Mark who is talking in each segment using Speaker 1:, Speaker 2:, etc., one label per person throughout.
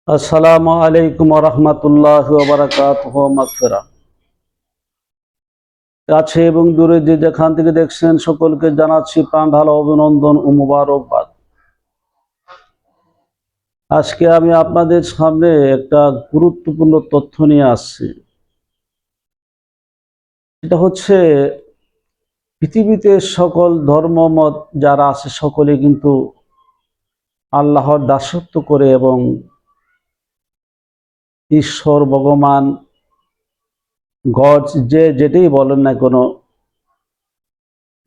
Speaker 1: আসসালামু আলাইকুম রহমতুল্লাহ বারাকাতুহু মাগফিরা। কাছে এবং দূরে যে যেখান থেকে দেখছেন সকলকে জানাচ্ছি প্রাণ ঢালা অভিনন্দন ও মুবারকবাদ। আজকে আমি আপনাদের সামনে একটা গুরুত্বপূর্ণ তথ্য নিয়ে আসছি। এটা হচ্ছে পৃথিবীতে সকল ধর্মমত যারা আছে সকলে কিন্তু আল্লাহর দাসত্ব করে এবং ঈশ্বর ভগবান গড যে যেটাই বলেন না কোনো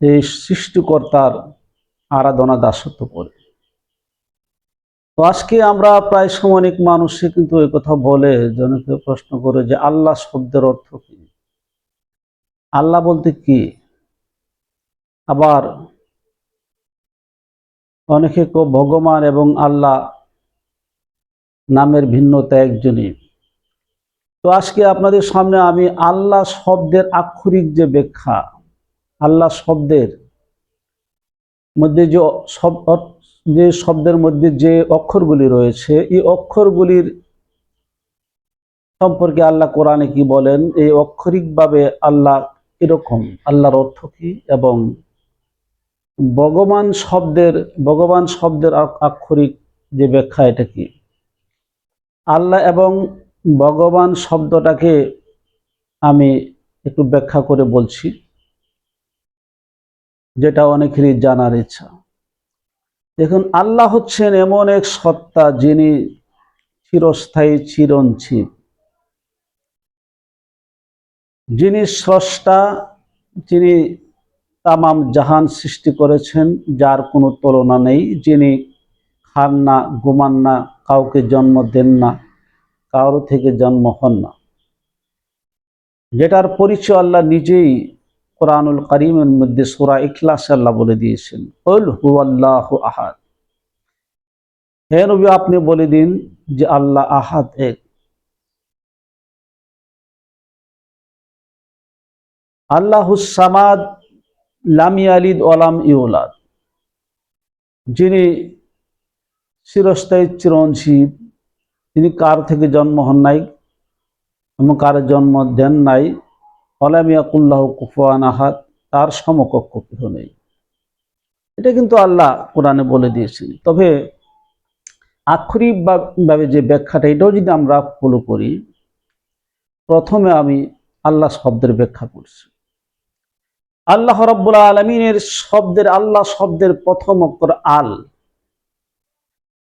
Speaker 1: এই সৃষ্টিকর্তার আরাধনা দাসত্ব করে। তো আজকে আমরা প্রায় সময় অনেক মানুষই কিন্তু এই কথা বলে, জনকে প্রশ্ন করে যে আল্লাহ শব্দের অর্থ কি, আল্লাহ বলতে কি। আবার অনেকে ভগবান এবং আল্লাহ নামের ভিন্নতা একজনই। তো আজকে আপনাদের সামনে আমি আল্লাহ শব্দের আক্ষরিক যে ব্যাখ্যা, আল্লাহ শব্দের মধ্যে যে শব্দের মধ্যে যে অক্ষরগুলি রয়েছে, এই অক্ষরগুলির সম্পর্কে আল্লাহ কোরআনে কি বলেন, এই অক্ষরিকভাবে আল্লাহ এরকম, আল্লাহর অর্থ কি, এবং ভগবান শব্দের আক্ষরিক যে ব্যাখ্যা এটা কি। আল্লাহ এবং ভগবান শব্দটাকে আমি একটু ব্যাখ্যা করে বলছি, যেটা অনেকেরই জানার ইচ্ছা। দেখুন, আল্লাহ হচ্ছেন এমন এক সত্তা যিনি চিরস্থায়ী, চিরঞ্জীব, যিনি স্রষ্টা, যিনি তামাম জাহান সৃষ্টি করেছেন, যার কোনো তুলনা নেই, যিনি খান না, ঘুমান না, কাউকে জন্ম দেন না, কারো থেকে জন্ম হন না, যেটার পরিচয় আল্লাহ নিজেই কোরআনুল কারীমের মধ্যে সূরা ইখলাস আল্লাহ বলে দিয়েছেন, কুল হুয়াল্লাহু আহাদ। হে নবী, আপনি বলে দিন যে আল্লাহ আহাদ, এক। আল্লাহুস সামাদ, লাম ইয়ালিদ ওয়া লাম ইউলাদ, যিনি চিরস্থায়ী, চিরঞ্জীব, তিনি কার থেকে জন্ম হন নাই এবং কার জন্ম দেন নাই। ওয়ালাম ইয়াকুল লাহু কুফুয়ান আহাদ, তার সমকক্ষ কেউ নেই। এটা কিন্তু আল্লাহ কোরআনে বলে দিয়েছেন। তবে আক্ষরিকভাবে যে ব্যাখ্যাটা, এটাও যদি আমরা ফলো করি, প্রথমে আমি আল্লাহ শব্দের ব্যাখ্যা করছি। আল্লাহ রাব্বুল আলামিনের আল্লাহ শব্দের প্রথম অক্ষর আল।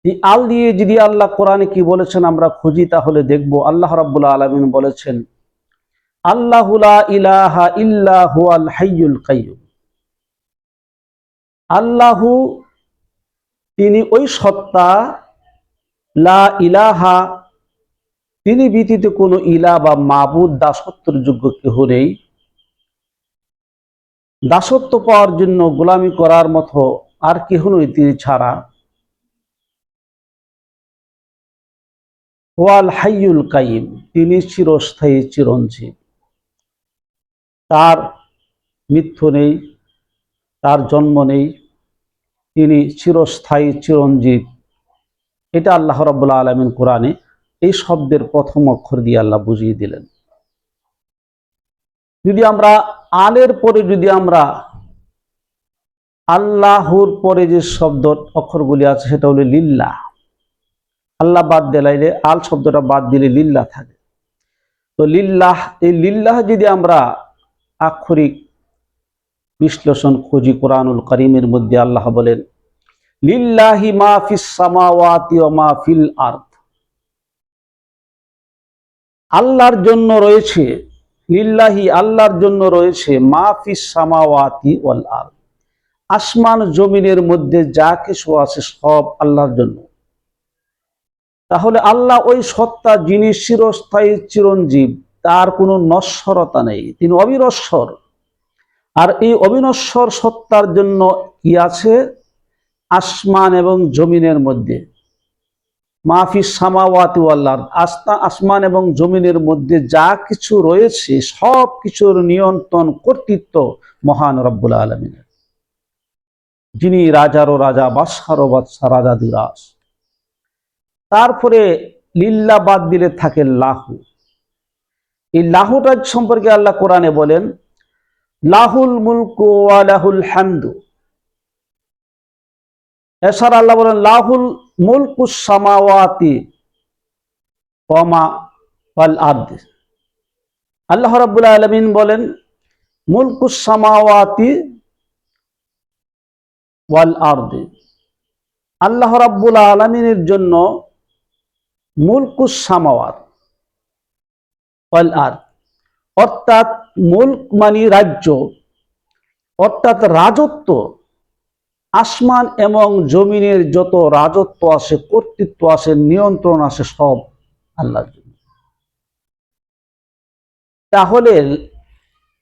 Speaker 1: এই আল দিয়ে যদি আল্লাহ কোরআনে কি বলেছেন আমরা খুঁজি, তাহলে দেখব আল্লাহ রাব্বুল আলামিন বলেছেন, আল্লাহু লা ইলাহা ইল্লা হুয়াল হাইয়ুল কাইয়্যুম। আল্লাহু, তিনি ওই সত্তা, লা ইলাহা, তিনি ব্যতীত কোনো ইলাহ বা মাবুদ, দাসত্বের যোগ্য কেহ নেই, দাসত্ব পাওয়ার জন্য, গোলামি করার মতো আর কেহ নই তিনি ছাড়া। ওয়াল হাইয়ুল কাইয়্যুম, তিনি চিরস্থায়ী, চিরঞ্জীব, তার মৃত্যু নেই, তার জন্ম নেই, তিনি চিরস্থায়ী, চিরঞ্জীব। এটা আল্লাহ রাব্বুল আলামিন কোরআনে এই শব্দের প্রথম অক্ষর দিয়ে আল্লাহ বুঝিয়ে দিলেন। যদি আমরা আলের পরে যদি আমরা আল্লাহর পরে যে শব্দ অক্ষরগুলি আছে, সেটা হলো লিল্লাহ। আল্লাহ বাদ দিলাইলে, আল শব্দটা বাদ দিলে লিল্লাহ থাকে। তো লিল্লাহ, এই লিল্লাহ যদি আমরা আক্ষরিক বিশ্লেষণ খুঁজি, কোরআনুল কারীমের মধ্যে আল্লাহ বলেন, লিল্লাহি মা ফিস সামাওয়াতি ওয়া মা ফিল আরদ। আল্লাহর জন্য রয়েছে, লিল্লাহি, আল্লাহর জন্য রয়েছে, মা ফিস সামাওয়াতি ওয়াল আরদ, আসমান জমিনের মধ্যে যা কিছু আছে সব আল্লাহর জন্য। তাহলে আল্লাহ ওই সত্তা যিনি চিরস্থায়ী, চিরঞ্জীব, তার কোনো নশ্বরতা নেই, তিনি অবিনশ্বর। আর এই অবিনশ্বর সত্তার জন্য কি আছে? আসমান এবং জমিনের মধ্যে, মাহফিস সামাওয়াতি ওয়াল আরদ, আসমান এবং জমিনের মধ্যে যা কিছু রয়েছে সব কিছুর নিয়ন্ত্রণ, কর্তৃত্ব মহান রব্বুল আলামিনের, যিনি রাজারও রাজা, বাদশারও বাদশা, রাজাধিরাজ। তারপরে লিল্লাহ বাদ দিলে থাকে লাহু। এই লাহুটা সম্পর্কে আল্লাহ কোরআনে বলেন, লাহুল মুলকু ওয়া লাহুল হামদু। এছাড়া আল্লাহ বলেন লাহুল মুলকুস সামাওয়াতি ওয়া মা ওয়াল আরদ। আল্লাহ রাব্বুল আলামিন বলেন মুলকুস সামাওয়াতি ওয়াল আরদ। আল্লাহ রাব্বুল আলামিনের জন্য মুলকুস সামাওয়াত ওয়াল আরদ, অর্থাৎ মুলক মানে রাজ্য, অর্থাৎ রাজত্ব। আসমান এবং জমিনের যত রাজত্ব আছে, কর্তৃত্ব আছে, নিয়ন্ত্রণ আছে, সব আল্লাহর জন্য। তাহলে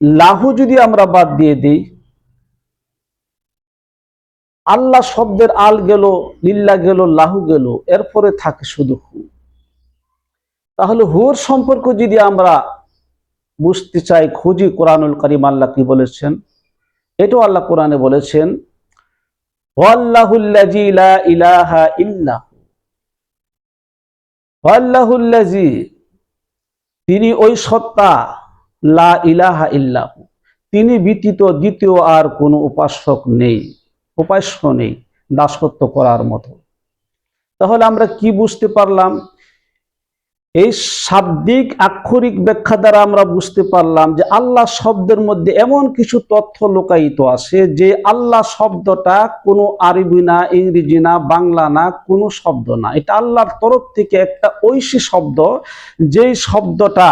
Speaker 1: লাহু যদি আমরা বাদ দিয়ে দিই, আল্লাহ শব্দের আল গেল, লিল্লাহ গেল, লাহু গেল, এরপরে থাকে শুধু হু। তাহলে হুর সম্পর্ক যদি আমরা বুঝতে চাই, খুঁজি কোরআনুল কারীম আল্লাহ কি বলেছেন, এটাও আল্লাহ কোরআনে বলেছেন, ওয়াল্লাহুল্লাযী লা ইলাহা ইল্লাহু। ওয়াল্লাহুল্লাযী, তিনি ওই সত্তা, লা ইলাহা ইল্লাহু, তিনি ব্যতীত দ্বিতীয় আর কোনো উপাসক নেই, উপাস্য নেই দাসত্ব করার মতো। তাহলে আমরা কি বুঝতে পারলাম? এই শাব্দিক আক্ষরিক ব্যাখ্যা দ্বারা আমরা বুঝতে পারলাম যে আল্লাহ শব্দের মধ্যে এমন কিছু তথ্য লুকায়িত আছে, যে আল্লাহ শব্দটা কোনো আরবি না, ইংরেজি না, বাংলা না, কোনো শব্দ না। এটা আল্লাহর তরফ থেকে একটা ঐশী শব্দ, যেই শব্দটা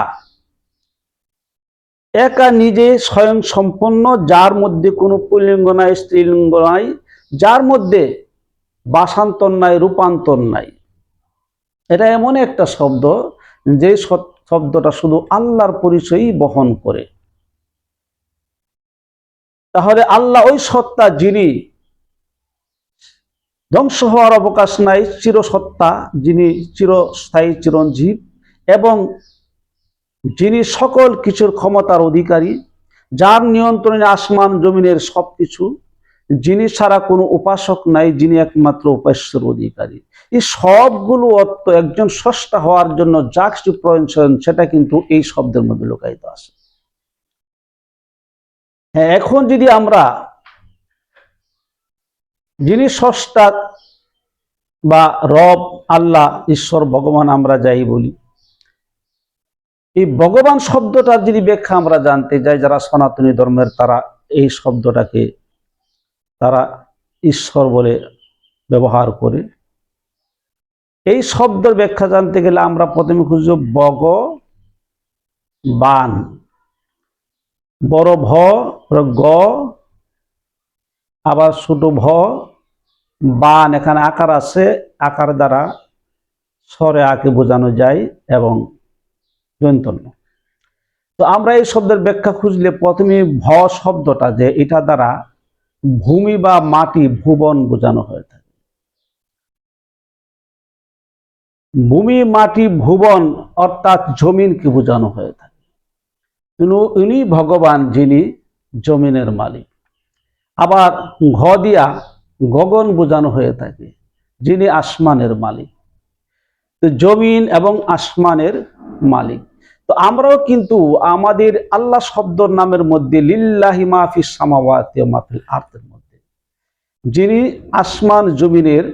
Speaker 1: একা নিজে স্বয়ং সম্পন্ন, যার মধ্যে কোনো পুল্লিঙ্গ নাই, স্ত্রীলিঙ্গ নাই, যার মধ্যে ভাষান্তর নাই, রূপান্তর নাই। এটা এমন একটা শব্দ যে শব্দটা শুধু আল্লাহর পরিচয়ই বহন করে। তাহলে আল্লাহ ওই সত্তা, যিনি ধ্বংস হওয়ার অবকাশ নাই, চিরসত্তা, যিনি চিরস্থায়ী, চিরঞ্জীব, এবং যিনি সকল কিছুর ক্ষমতার অধিকারী, যার নিয়ন্ত্রণে আসমান জমিনের সবকিছু, যিনি ছাড়া কোনো উপাসক নাই, যিনি একমাত্র উপাস্যের অধিকারী। এই সবগুলো অর্থ একজন স্রষ্টা হওয়ার জন্য যা কিছু প্রয়োজন, সেটা কিন্তু এই শব্দের মধ্যে লুকায়িত আছে। হ্যাঁ, এখন যদি আমরা যিনি স্রষ্টা বা রব, আল্লাহ, ঈশ্বর, ভগবান আমরা যাই বলি, এই ভগবান শব্দটার যদি ব্যাখ্যা আমরা জানতে যাই, যারা সনাতনী ধর্মের, তারা এই শব্দটাকে তারা ঈশ্বর বলে ব্যবহার করে। এই শব্দের ব্যাখ্যা জানতে গেলে আমরা প্রথমে খুঁজব ভগবান, বড় ভ, গ, আবার ছোট ভ, বান, এখানে আকার আছে, আকার দ্বারা স্বরে আকে বোঝানো যায়, এবং দন্তন্য। তো আমরা এই শব্দের ব্যাখ্যা খুঁজলে প্রথমে ভ শব্দটা, যে এটা দ্বারা ভূমি বা মাটি, ভুবন বোঝানো হয়ে থাকে। ভূমি, মাটি, ভুবন অর্থাৎ জমিনকে বোঝানো হয়ে থাকে। উনি ভগবান, যিনি জমিনের মালিক। আবার ঘ দিয়া গগন বোঝানো হয়ে থাকে, যিনি আসমানের মালিক। তো জমিন এবং আসমানের মালিক। তো আমরাও কিন্তু আমাদের আল্লাহ শব্দর নামের মধ্যে লিল্লাহি মা ফিস সামাওয়াতি ওয়া মা ফিল আরদের মধ্যে, যিনি আসমান জমিনের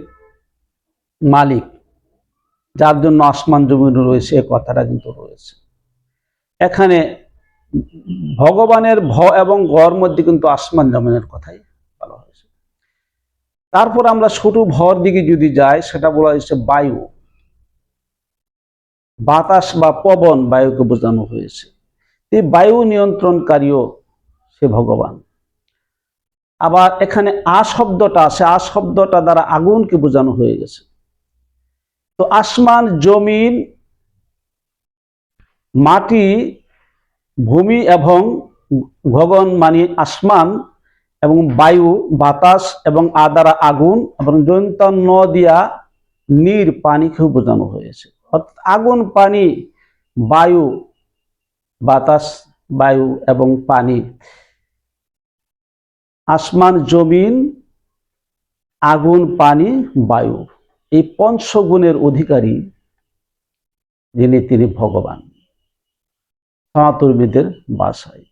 Speaker 1: মালিক, যার জন্য আসমান জমিন রয়েছে, এ কথাটা কিন্তু রয়েছে এখানে। ভগবানের ভ এবং গর মধ্যে কিন্তু আসমান জমিনের কথাই বলা হয়েছে। তারপর আমরা ছোট ভর দিকে যদি যাই, সেটা বলা হয়েছে বায়ু, বাতাস বা পবন, বায়ুকে বোঝানো হয়েছে। এই বায়ু নিয়ন্ত্রণকারীও সে ভগবান। আবার এখানে আ শব্দটা আছে, আ শব্দটা দ্বারা আগুনকে বোঝানো হয়ে গেছে। তো আসমান, জমিন, মাটি, ভূমি এবং গগন মানে আসমান, এবং বায়ু, বাতাস, এবং আ দ্বারা আগুন, এবং ন দিয়া নীর, পানিকেও বোঝানো হয়েছে। অর্থাৎ আগুন, পানি, বায়ু, বাতাস, বায়ু এবং পানি, আসমান, জমিন, আগুন, পানি, বায়ু, এই পঞ্চগুণের অধিকারী তিনি ভগবান সনাতনীদের ভাষায়।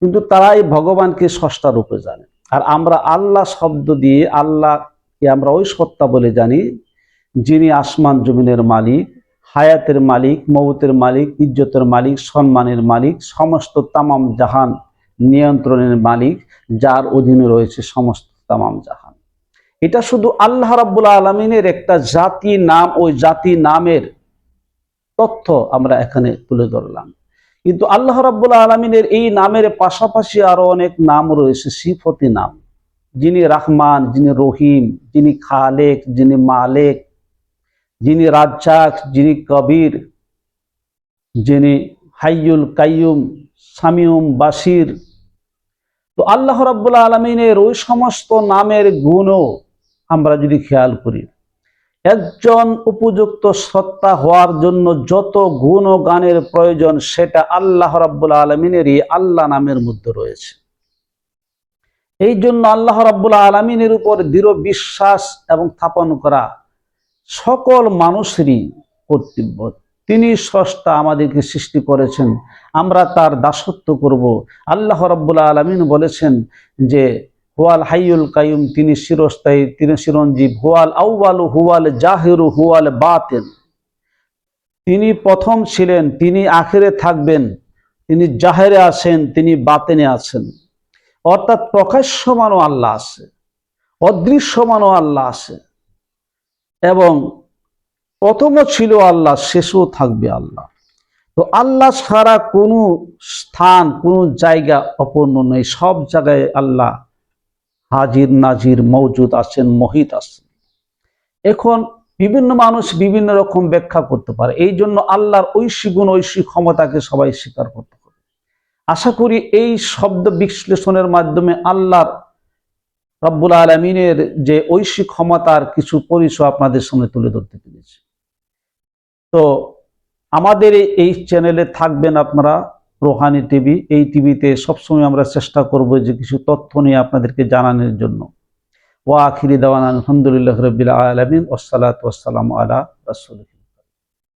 Speaker 1: কিন্তু তারা এই ভগবানকে স্রষ্টা রূপে জানে। আর আমরা আল্লাহ শব্দ দিয়ে আল্লাহকে আমরা ওই সত্তা বলে জানি যিনি আসমান জমিনের মালিক, হায়াতের মালিক, মওতের মালিক, ইজ্জতের মালিক, সম্মানের মালিক, সমস্ত তামাম জাহান নিয়ন্ত্রণের মালিক, যার অধীনে রয়েছে সমস্ত তামাম জাহান। এটা শুধু আল্লাহ রাব্বুল আলামিনের একটা জাতি নাম, ওই জাতি নামের তথ্য আমরা এখানে তুলে ধরলাম। কিন্তু আল্লাহ রাব্বুল আলামিনের এই নামের পাশাপাশি আরো অনেক নাম রয়েছে, সিফতি নাম। যিনি রাহমান, যিনি রহিম, যিনি খালেক, যিনি মালেক, যিনি রাজ্জাক, যিনি কবির, যিনি হাইয়ুল কাইয়ুম, সামিউম বাসির। তো আল্লাহ রাব্বুল আলামিনের ওই সমস্ত নামের গুণও আমরা যদি খেয়াল করি, একজন উপযুক্ত সত্তা হওয়ার জন্য যত গুণ ও গানের প্রয়োজন সেটা আল্লাহ রাব্বুল আলামিনেরই আল্লাহ নামের মধ্যে রয়েছে। এই জন্য আল্লাহ রাব্বুল আলামিনের উপর দৃঢ় বিশ্বাস এবং স্থাপন করা সকল মানুষেরই কর্তব্য। তিনি স্রষ্টা, আমাদেরকে সৃষ্টি করেছেন, আমরা তার দাসত্ব করব। আল্লাহ রাব্বুল আলামিন বলেছেন যে হুয়াল হাইয়ুল কাইয়ুম, তিনি চিরস্থায়ী, তিনি চিরঞ্জীব। হুয়াল আউয়ালু হুয়াল জাহিরু হুয়াল বাতিন, তিনি প্রথম ছিলেন, তিনি আখিরে থাকবেন, তিনি জাহেরে আছেন, তিনি বাতিনে আছেন। অর্থাৎ প্রকাশ্যমানও আল্লাহ আছে, অদৃশ্যমানও আল্লাহ আছে, এবং প্রথমও ছিল আল্লাহ, শেষও থাকবে আল্লাহ। তো আল্লাহ ছাড়া কোনো স্থান, কোনো জায়গা অপূর্ণ নেই। সব জায়গায় আল্লাহ হাজির নাজির মওজুদ আছেন, মহিত আছেন। এখন বিভিন্ন মানুষ বিভিন্ন রকম ব্যাখ্যা করতে পারে, এই জন্য আল্লাহর ঐশী গুণ, ঐশী ক্ষমতাকে সবাই স্বীকার করতে হবে। আশা করি এই শব্দ বিশ্লেষণের মাধ্যমে আল্লাহর রব্বুল আলামিনের যে ঐশী ক্ষমতার কিছু পরিচয় আপনাদের সামনে তুলে ধরতে পেরেছি। তো আমাদের এই চ্যানেলে থাকবেন আপনারা, রোহানি টিভি। এই টিভিতে সবসময় আমরা চেষ্টা করব যে কিছু তথ্য নিয়ে আপনাদেরকে জানানোর জন্য। ওয়া আখিরি দাওয়ানা আলহামদুলিল্লাহি রাব্বিল আলামিন, ওয়াসসালাতু ওয়াসসালামু আলা রাসূলিহি।